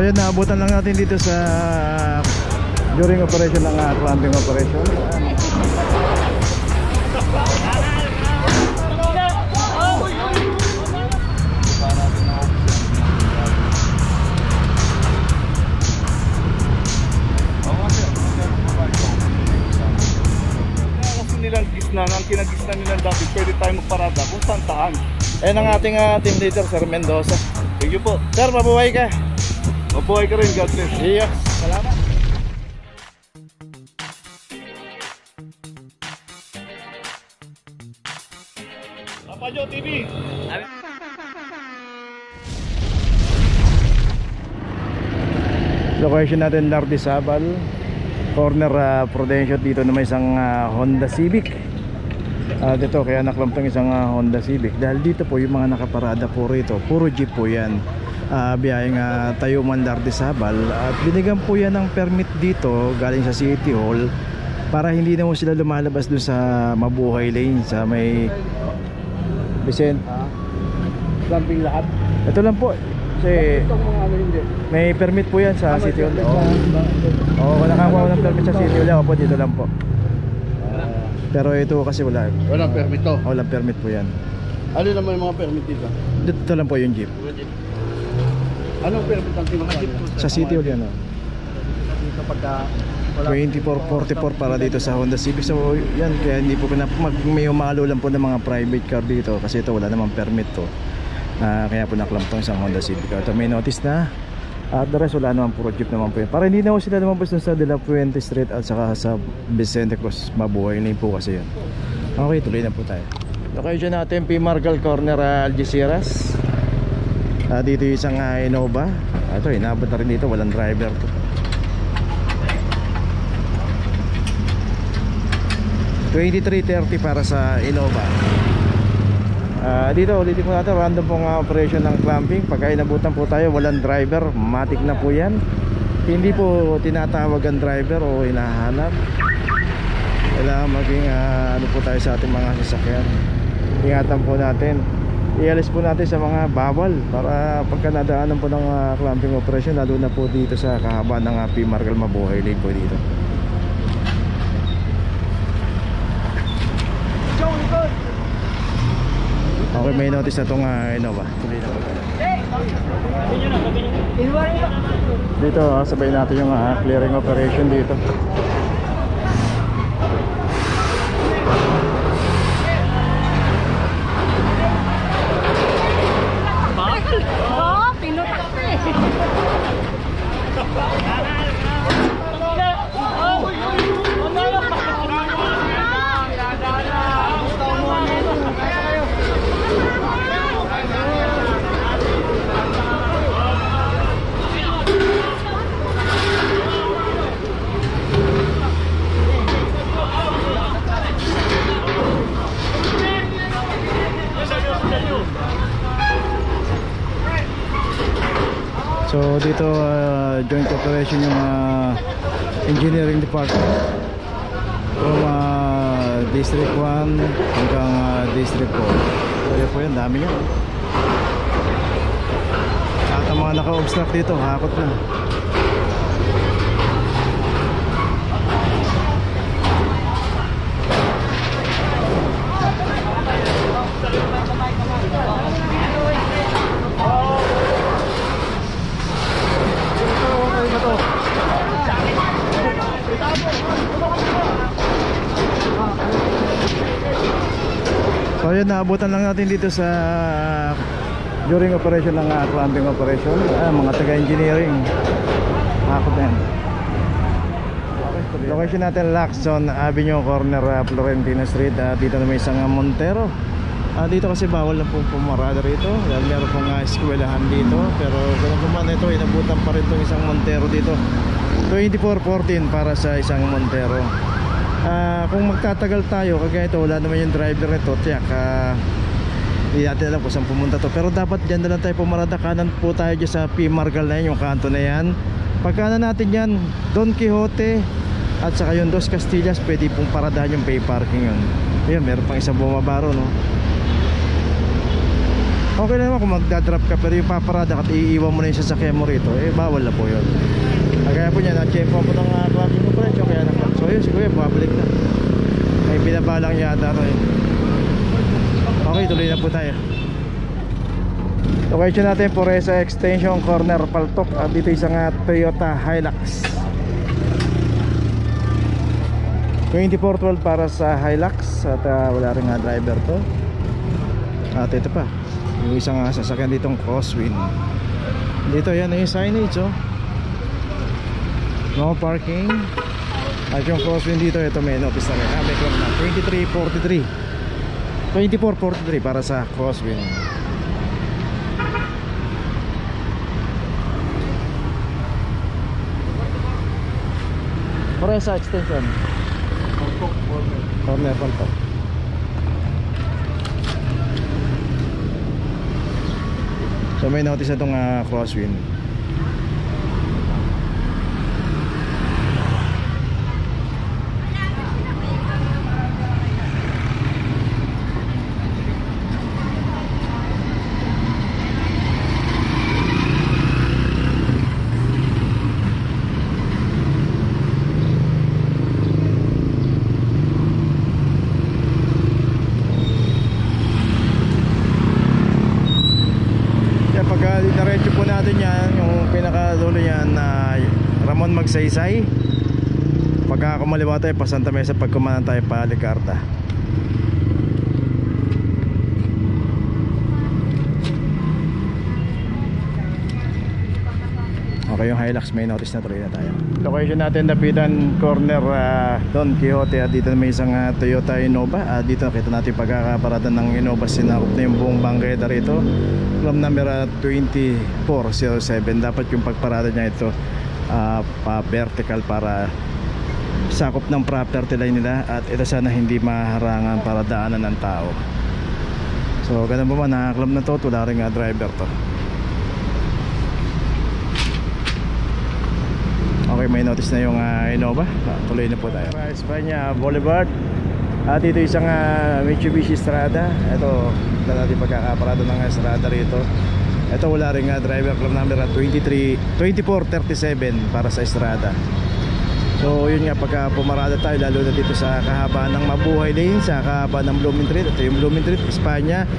yun, naabutan lang natin dito sa during operation ng clamping operation. Nilang gisna, ang kinagisna nilang dati, pwede tayo magparada kung saan. Ayan ang ating team leader, Sir Mendoza. Thank you po. Sir, mabuhay ka. Mabuhay ka rin, God bless. Yes, salamat. Papajo TV. Location natin, Lardizabal corner, Prudencio. Dito na may isang Honda Civic. Dito kaya naklampang isang Honda Civic dahil dito po yung mga nakaparada po rito, puro jeep po yan. Biyayang Tayuman, Lardizabal, at binigyan po yan ng permit dito galing sa City Hall para hindi na po sila lumalabas doon sa Mabuhay Lane sa may Vicente. Clamping lahat. Ito lang po kasi Itong mga ano hindi. may permit po yan sa City Hall. Wala kang ng permit sa City Hall. Ako po dito lang po. Pero ito kasi wala. Walang permit to. Walang permit po yan. Ano naman yung mga permit dito? Dito lang po yung jeep. Anong permit ang tinatawag? Sa City Hall yan. Dito pagka 2444 para dito sa Honda Civic. So yan, kaya hindi po may umalo lang po ng mga private car dito kasi ito wala namang permit to. Kaya po naklampang isang Honda Civic. Ito may notice na. At the rest wala naman, puro jeep naman po yun. Para hindi na po sila lumabas dun sa De La Fuente Street at saka sa Vicente Cruz. Mabuhay na po kasi yun. Okay, tuloy na po tayo. Location natin, P. Margal Corner, Algeciras. Dito yung isang Innova. Ito, inabot na rin dito, walang driver to. 2330 para sa Innova. Dito ulitin po natin, random pong operation ng clamping. Pagka inabutan po tayo, walang driver, matik na po yan. Hindi po tinatawag ang driver o hinahanap. Kailangan maging ano po tayo sa ating mga sasakyan. Ingatan po natin, ialis po natin sa mga bawal para pagka nadaanan po ng clamping operation, lalo na po dito sa kahaba ng P. Margal Mabuhay Lane po dito. Okay, may notice na itong Innova. Tuloy na po tayo. Dito sabay natin yung clearing operation dito. Pinutak ko eh. So dito joint operation yung engineering department from District 1 hanggang District 4. So yun po yan, dami yan. At ang mga naka-obstruct dito, hakot na. So yun, naabutan lang natin dito sa during operation ng clamping operation. Mga taga-engineering. Hakot na yan. Location natin, Lacson Avenue corner, Florentino Street. Dito na may isang Montero. Dito kasi bawal na po pumarada rito dahil meron pong eskwelahan dito. Pero ganun naman ito, inabutan pa rin itong isang Montero dito. 2414 para sa isang Montero. Kung magtatagal tayo kagaya ito, wala naman yung driver nito, tiyak hindi natin alam kung saan pumunta to. Pero dapat dyan na lang tayo pumarada. Kanan po tayo dyan sa P. Margal na yan, yung kanto na yan. Pagkanan natin yan, Don Quixote at saka yung Dos Castillas, pwede pong paradahan yung pay parking yun. Ayun, meron pang isang bumabaro, no? Okay lang naman kung magdadrop ka, pero yung paparada ka at iiwan mo na yung sasakyan mo rito, eh bawal na po yun. Kaya po niya, na-check po ng clutching compression, kaya na-clutch. So yun, si Kuya, babalik na. May binabalang yata rin. Okay, tuloy na po tayo. Location natin, Puresa Extension, corner Paltok. At dito isang Toyota Hilux 2412 para sa Hilux. At wala rin driver to. At ito pa, yung isang sasakyan ditong crosswind. Dito yan yung signage, oh. No parking. At yung crosswind dito, ito may notice na rin. May clock na 2443 para sa crosswind. Puresa Extension, corner Paltok. So may notice na itong crosswind. Diretso po natin yan, yung pinakadulo yan na Ramon Magsaysay. Pagka kumaliwa tayo pa Santa Mesa, pag kumanan tayo pa Licarta. Okay, yung Hilux may notice na, tuloy na tayo. Location natin, Dapitan Corner, Don Quixote. Dito may isang Toyota Innova. Dito nakita natin pagkakaparada ng Innova. Sinakop na yung buong bangketa rito. From number 2407. Dapat yung pagparada niya ito pa vertical para sakop ng property line nila. At ito sana hindi maharangan para daanan ng tao. So ganun po man, nakaklab na to. Wala rin driver to. Okay, may notice na yung Innova. Tuloy na po tayo. Espanya Boulevard. At ito isang Mitsubishi Strada. Ito, dito natin pagkakaparado ng Strada rito. Ito wala rin driver, club number 2437 para sa Strada. So yun nga, pagka pumarada tayo, lalo na dito sa kahabaan ng Mabuhay Lane, sa kahabaan ng Blooming Street. Ito yung Blooming Street, Espanya.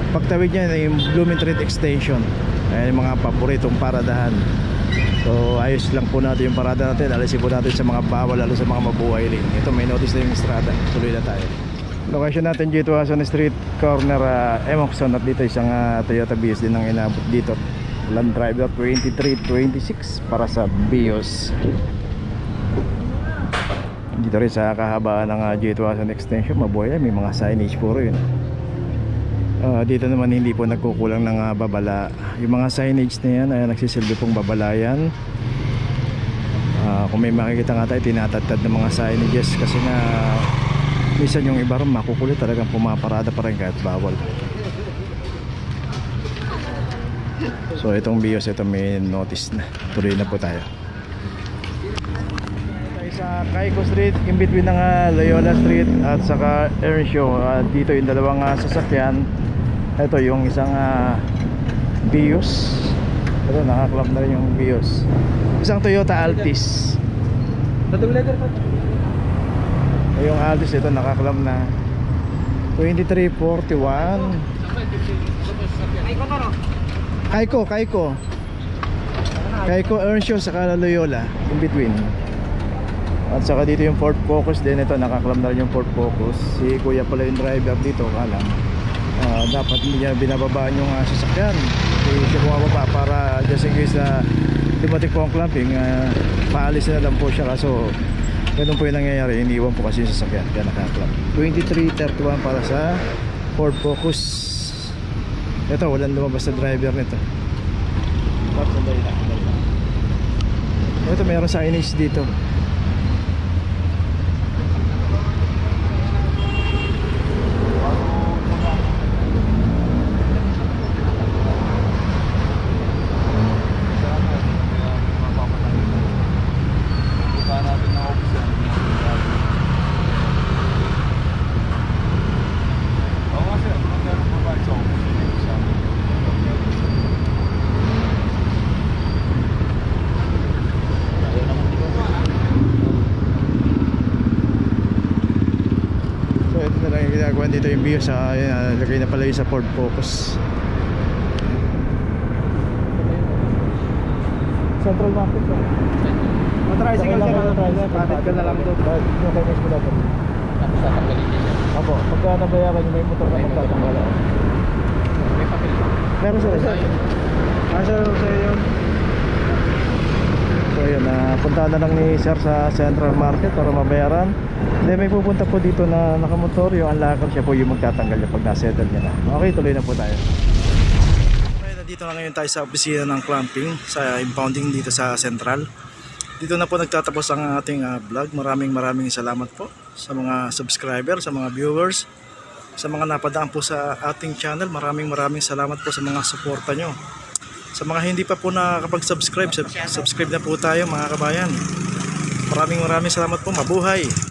Pagtawid niya na yung Blooming Street Extension. Ayan yung mga paboritong paradahan. So ayos lang po natin yung parada natin. Alisin po natin sa mga bawal, lalo sa mga Mabuhay Lane. Ito may notice na yung Strada. Tuloy na tayo. Location natin dito Ason Street, corner Emoxon. At dito isang Toyota Vios din ang inabot dito. Land Driver 2326 para sa Vios. Dito rin sa kahabaan ng G2 Ason Extension, Mabuhay, may mga signage puro yun. Dito naman hindi po nagkukulang ng babala. Yung mga signage na yan ay nagsisilbi pong babala yan. Kung may makikita nga tayo, tinatadtad ng mga signages. Kasi nga minsan yung iba rin makukulit, talagang pumaparada pa rin kahit bawal. So itong Vios, ito may notice na. Tuloy na po tayo. Sa Caico Street, in between ng Loyola Street at saka Earnshaw. Dito yung dalawang sasakyan. Ito yung isang Vios. Ito, nakaklap na rin yung Vios. Isang Toyota Altis. Yung Altis, ito nakaklap na 2341. Caico Earnshaw saka Loyola, in between. At saka dito yung Ford Focus din. Ito, nakaklam na rin yung Ford Focus. Si kuya pala yung driver dito, alam. Dapat hindi niya binababaan yung sasakyan. Hindi siya bumababa para just in case na timatik po ang clamping, paalis na lang po siya. Kaso ganun po yung nangyayari, iniwan po kasi yung sasakyan, kaya nakaklam. 2331 para sa Ford Focus. Ito, walang lumabas na driver nito. Ito, mayroon signage dito. ginagawa dito yung view sa lagay na pala yung sa Ford Focus. Central Market ba? Tricycle ka na, patid ka na lang doon. Yung kay Miss Mula doon. Tapos tatanggalin niya siya. Opo, pagka nabayaran nyo may motor na magtatanggal. May papel. Meron sila sir. Sir, sa'yo yun. So yun, punta na lang ni sir sa Central Market para mabayaran. Then may pupunta po dito na nakamotor, yung unlocker, siya po yung magtatanggal niya pag nasettle niya na. Okay, tuloy na po tayo. Okay, nandito na ngayon tayo sa opisina ng clamping, sa impounding dito sa Central. Dito na po nagtatapos ang ating vlog. Maraming salamat po sa mga subscriber, sa mga viewers, sa mga napadaan po sa ating channel. Maraming salamat po sa mga suporta nyo. Sa mga hindi pa po nakakapag-subscribe, subscribe na po tayo mga kabayan. Maraming salamat po. Mabuhay!